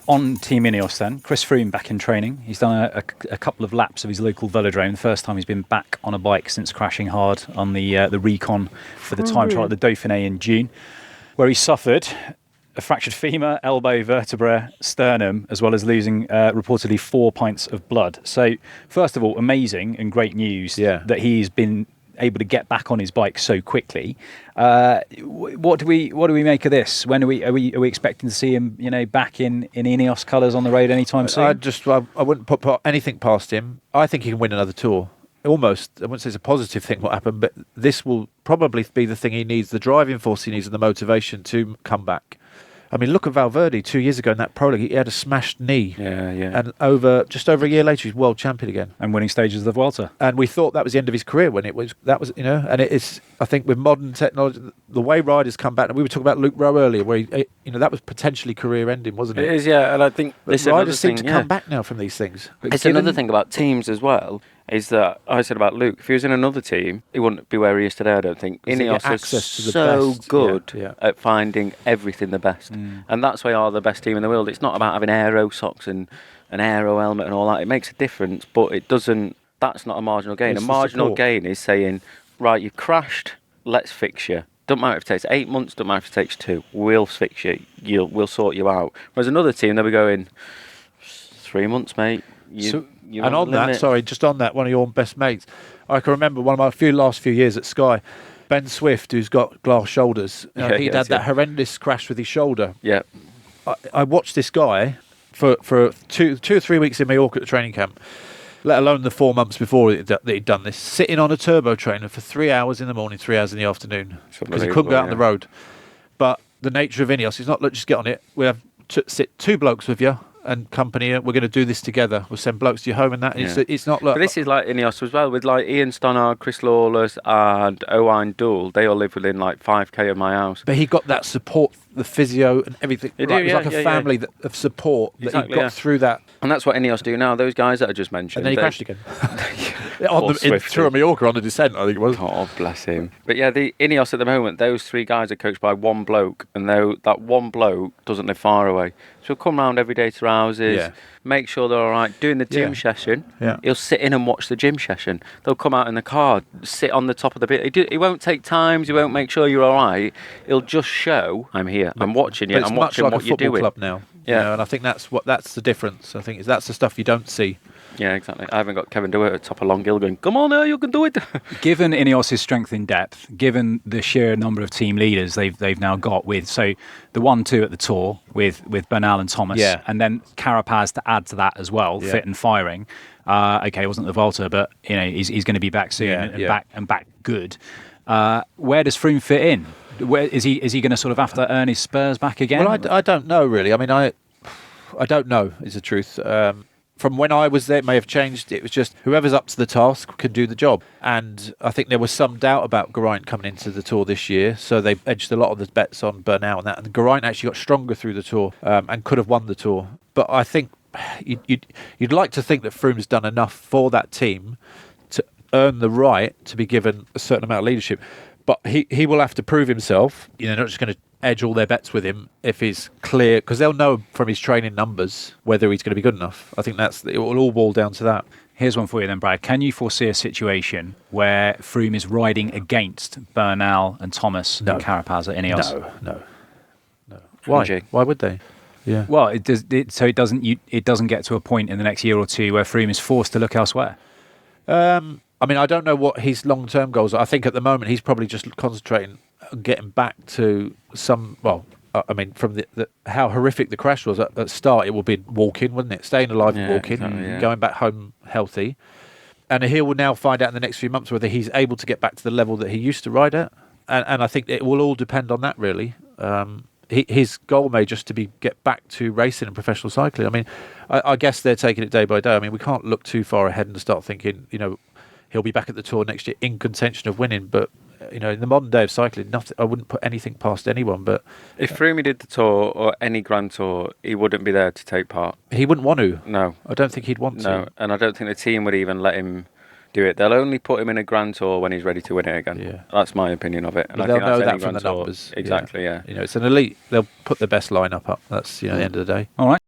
On Team Ineos then, Chris Froome back in training. He's done a couple of laps of his local velodrome. The first time he's been back on a bike since crashing hard on the Recon for the time trial at the Dauphiné in June, where he suffered a fractured femur, elbow, vertebra, sternum, as well as losing reportedly 4 pints of blood. So, first of all, amazing and great news that he's been able to get back on his bike so quickly. What do we make of this? When are we expecting to see him, back in Ineos colours on the road anytime soon? I wouldn't put anything past him. I think he can win another Tour. Almost, I wouldn't say it's a positive thing what happened, but this will probably be the thing he needs, the driving force he needs, and the motivation to come back. I mean, look at Valverde 2 years ago in that prologue. He had a smashed knee. And just over a year later, he's world champion again. And winning stages of the Vuelta. And we thought that was the end of his career and it is, I think with modern technology, the way riders come back, and we were talking about Luke Rowe earlier, where that was potentially career ending, wasn't it? It is, yeah. And I think riders seem to come back now from these things. It's another thing about teams as well, is that I said about Luke, if he was in another team, he wouldn't be where he is today, I don't think. Ineos is so good at finding everything the best. And that's why they are the best team in the world. It's not about having aero socks and an aero helmet and all that. It makes a difference, but that's not a marginal gain. It's a marginal gain is saying, right, you've crashed, let's fix you. Don't matter if it takes 8 months, don't matter if it takes 2. We'll fix you. We'll sort you out. Whereas another team, they'll be going, 3 months, mate. And on that, one of your best mates, I can remember one of my last few years at Sky, Ben Swift, who's got glass shoulders. He'd had that horrendous crash with his shoulder. Yeah. I watched this guy for 2 or 3 weeks in Mallorca at the training camp, let alone the 4 months before that he'd done this, sitting on a turbo trainer for 3 hours in the morning, 3 hours in the afternoon, because he couldn't go out on the road. But the nature of Ineos is not, look, just get on it. We have sit 2 blokes with you and company, we're going to do this together. We'll send blokes to your home and that. It's not like... But this is like Ineos as well, with like Ian Stannard, Chris Lawless and Owain Doull. They all live within like 5k of my house. But he got that support, the physio and everything. It was like a family of support that he got through that. And that's what Ineos do now, those guys that I just mentioned. And then he crashed again. Through Mallorca on the descent, I think it was. Oh, bless him. But yeah, the Ineos at the moment, those 3 guys are coached by one bloke, and that one bloke doesn't live far away. So he'll come round every day to houses, make sure they're all right, doing the gym session. Yeah. He'll sit in and watch the gym session. They'll come out in the car, sit on the top of the bit. He won't take times, he won't make sure you're all right. He'll just show, I'm here, I'm watching you, I'm watching what you're doing. It's much like a football club now. Yeah. And I think that's the difference. I think that's the stuff you don't see. Yeah, exactly. I haven't got Kevin DeWitt at top of Long Hill going, come on now, you can do it. Given Ineos' strength in depth, given the sheer number of team leaders they've now got with, so the 1-2 at the Tour with Bernal and Thomas, and then Carapaz to add to that as well, fit and firing. Okay, it wasn't the Volta, but he's going to be back soon and back good. Where does Froome fit in? Where is he going to sort of have to earn his spurs back again? Well, I don't know really. I mean, I don't know is the truth. From when I was there, it may have changed. It was just whoever's up to the task can do the job. And I think there was some doubt about Geraint coming into the Tour this year, so they edged a lot of the bets on Bernal and that. And Geraint actually got stronger through the Tour and could have won the Tour. But I think you'd like to think that Froome's done enough for that team to earn the right to be given a certain amount of leadership. But he will have to prove himself. Not just going to edge all their bets with him if he's clear, because they'll know from his training numbers whether he's going to be good enough. I think it will all boil down to that. Here's one for you then, Brad. Can you foresee a situation where Froome is riding against Bernal and Thomas and Carapaz at Ineos? No. Why? Why would they? Yeah. Well, it doesn't get to a point in the next year or two where Froome is forced to look elsewhere. I mean, I don't know what his long-term goals are. I think at the moment he's probably just concentrating on getting back to some. Well, I mean, from the how horrific the crash was at the start, it will be walking, wouldn't it? Staying alive and walking, going back home healthy, and he will now find out in the next few months whether he's able to get back to the level that he used to ride at, and I think it will all depend on that really. His goal may just to get back to racing and professional cycling. I mean, I guess they're taking it day by day. I mean, we can't look too far ahead and start thinking, he'll be back at the Tour next year in contention of winning. But, in the modern day of cycling, I wouldn't put anything past anyone. But if Froome did the Tour or any Grand Tour, he wouldn't be there to take part. He wouldn't want to. No. I don't think he'd want to. No, and I don't think the team would even let him do it. They'll only put him in a Grand Tour when he's ready to win it again. Yeah. That's my opinion of it. And but they'll know that from the numbers. Exactly, yeah. It's an elite. They'll put the best lineup up. That's, the end of the day. All right.